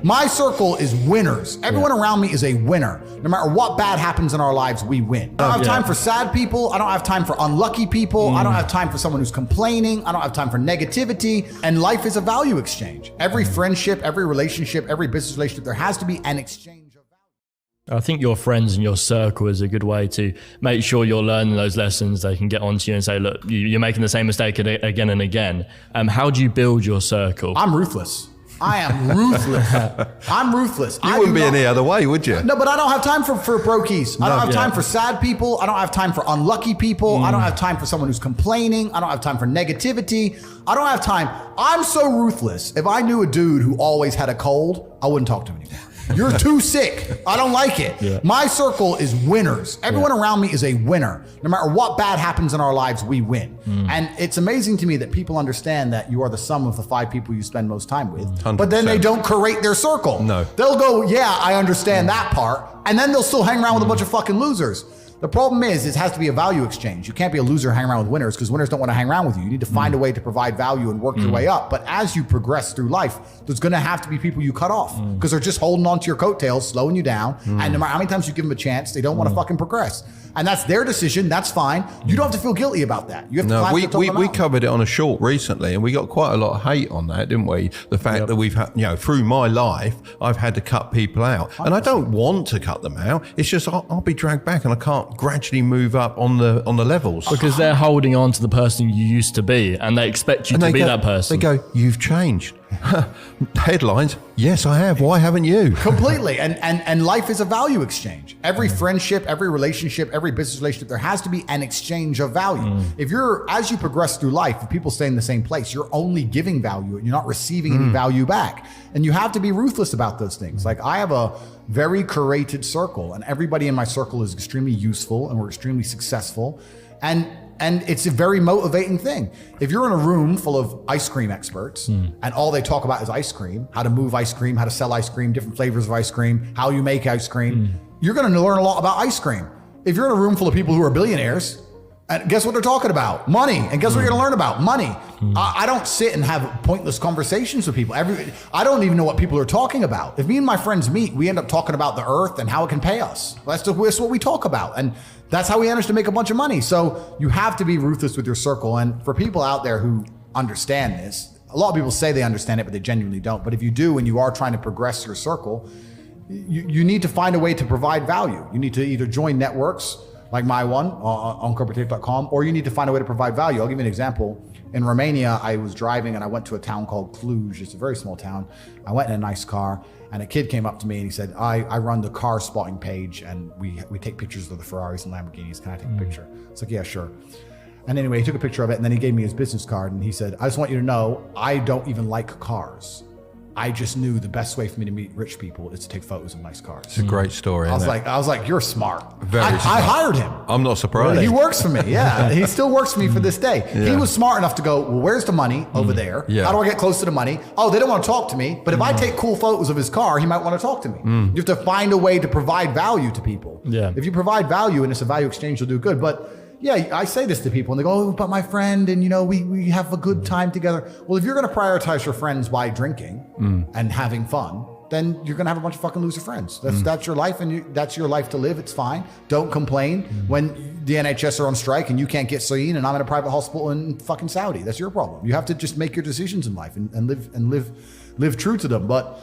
My circle is winners. Everyone around me is a winner. No matter what bad happens in our lives, we win. I don't have time for sad people. I don't have time for unlucky people. I don't have time for someone who's complaining. I don't have time for negativity. And life is a value exchange. Every friendship, every relationship, every business relationship, there has to be an exchange of value. I think your friends and your circle is a good way to make sure you're learning those lessons. They can get onto you and say, look, you're making the same mistake again and again. How do you build your circle? I'm ruthless. I am ruthless. I'm ruthless. You wouldn't be any other way, would you? No, but I don't have time for brokies. I don't have time for sad people. I don't have time for unlucky people. I don't have time for someone who's complaining. I don't have time for negativity. I don't have time. I'm so ruthless. If I knew a dude who always had a cold, I wouldn't talk to him anymore. You're too sick. I don't like it. My circle is winners. Everyone around me is a winner. No matter what bad happens in our lives, we win. And it's amazing to me that people understand that you are the sum of the 5 people you spend most time with. 100%. But then they don't curate their circle. No. They'll go, yeah, I understand that part. And then they'll still hang around with a bunch of fucking losers. The problem is, it has to be a value exchange. You can't be a loser hanging around with winners because winners don't want to hang around with you. You need to find a way to provide value and work your way up. But as you progress through life, there's going to have to be people you cut off because they're just holding on to your coattails, slowing you down. And no matter how many times you give them a chance, they don't want to fucking progress. And that's their decision. That's fine. You don't have to feel guilty about that. You have to climb to the top of the we covered it on a short recently, and we got quite a lot of hate on that, didn't we? The fact that we've had, through my life, I've had to cut people out, 100%. And I don't want to cut them out. It's just I'll be dragged back, and I can't gradually move up on the levels because they're holding on to the person you used to be, and they expect you to be that person. They go, "You've changed." Headlines, yes, I have. Why haven't you? Completely. And life is a value exchange. Every friendship, every relationship, every business relationship, there has to be an exchange of value. If as you progress through life, if people stay in the same place, you're only giving value and you're not receiving any value back. And you have to be ruthless about those things. Like, I have a very curated circle, and everybody in my circle is extremely useful, and we're extremely successful. And it's a very motivating thing. If you're in a room full of ice cream experts and all they talk about is ice cream, how to move ice cream, how to sell ice cream, different flavors of ice cream, how you make ice cream, you're going to learn a lot about ice cream. If you're in a room full of people who are billionaires, and guess what they're talking about? Money. And guess what you're going to learn about? Money. I don't sit and have pointless conversations with people. I don't even know what people are talking about. If me and my friends meet, we end up talking about the earth and how it can pay us. That's what we talk about. And that's how we manage to make a bunch of money. So you have to be ruthless with your circle. And for people out there who understand this, a lot of people say they understand it, but they genuinely don't. But if you do, and you are trying to progress your circle, you need to find a way to provide value. You need to either join networks like my one on corporatate.com, or you need to find a way to provide value. I'll give you an example. In Romania, I was driving and I went to a town called Cluj. It's a very small town. I went in a nice car and a kid came up to me and he said, I run the car spotting page and we take pictures of the Ferraris and Lamborghinis. Can I take a picture? It's like, yeah, sure. And anyway, he took a picture of it and then he gave me his business card and he said, I just want you to know, I don't even like cars. I just knew the best way for me to meet rich people is to take photos of nice cars. It's a great story. I was like, you're smart. Very smart. I hired him. I'm not surprised. He works for me. Yeah. He still works for me for this day. Yeah. He was smart enough to go, well, where's the money over there? Yeah. How do I get close to the money? Oh, they don't want to talk to me. But if I take cool photos of his car, he might want to talk to me. You have to find a way to provide value to people. Yeah. If you provide value and it's a value exchange, you'll do good. But yeah, I say this to people and they go, oh, but my friend, and we have a good time together. Well, if you're going to prioritize your friends by drinking and having fun, then you're going to have a bunch of fucking loser friends. That's your life, and that's your life to live. It's fine. Don't complain when the NHS are on strike and you can't get seen and I'm in a private hospital in fucking Saudi. That's your problem. You have to just make your decisions in life and live true to them. But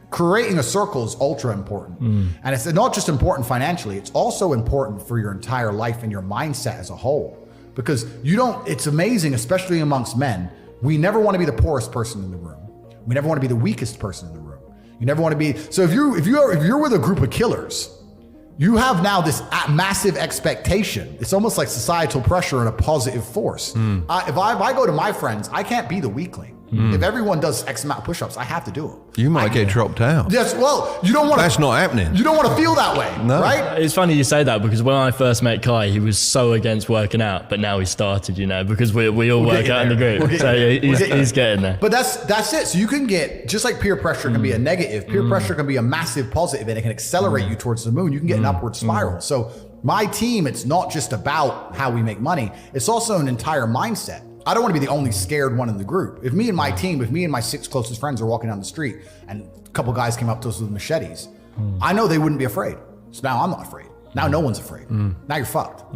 creating a circle is ultra important. And it's not just important financially, it's also important for your entire life and your mindset as a whole. Because it's amazing, especially amongst men, we never want to be the poorest person in the room. We never want to be the weakest person in the room. You never want to be, so if you're with a group of killers, you have now this massive expectation. It's almost like societal pressure and a positive force. If I go to my friends, I can't be the weakling. If everyone does X amount of push-ups, I have to do them. You might get dropped out. Yes, well, you don't want to. That's not happening. You don't want to feel that way, right? It's funny you say that because when I first met Kai, he was so against working out, but now he started, because we all work out in the group. So he's getting there. But that's it. So you can get, just like peer pressure can be a negative, peer pressure can be a massive positive and it can accelerate you towards the moon. You can get an upward spiral. So my team, it's not just about how we make money. It's also an entire mindset. I don't want to be the only scared one in the group. If me and my team, if me and my 6 closest friends are walking down the street and a couple guys came up to us with machetes, I know they wouldn't be afraid. So now I'm not afraid. Now no one's afraid. Now you're fucked.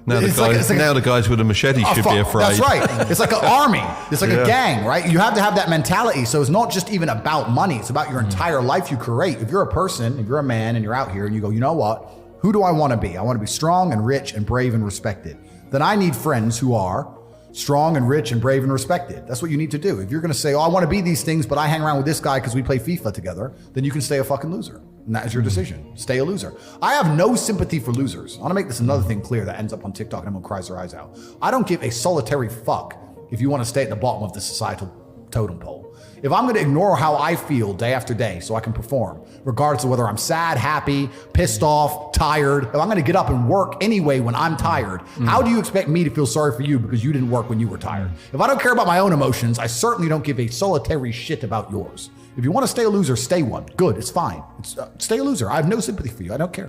Now the guys with a machete should be afraid. That's right. It's like an army. It's like a gang, right? You have to have that mentality. So it's not just even about money. It's about your entire life you create. If you're a person, if you're a man and you're out here and you go, you know what? Who do I want to be? I want to be strong and rich and brave and respected. Then I need friends who are strong and rich and brave and respected. That's what you need to do. If you're going to say, oh, I want to be these things, but I hang around with this guy because we play FIFA together, then you can stay a fucking loser. And that is your decision. Stay a loser. I have no sympathy for losers. I want to make this another thing clear that ends up on TikTok and everyone cries their eyes out. I don't give a solitary fuck if you want to stay at the bottom of the societal totem pole. If I'm going to ignore how I feel day after day so I can perform, regardless of whether I'm sad, happy, pissed off, tired, if I'm going to get up and work anyway when I'm tired, how do you expect me to feel sorry for you because you didn't work when you were tired? If I don't care about my own emotions, I certainly don't give a solitary shit about yours. If you want to stay a loser, stay one. Good, it's fine. Stay a loser. I have no sympathy for you. I don't care.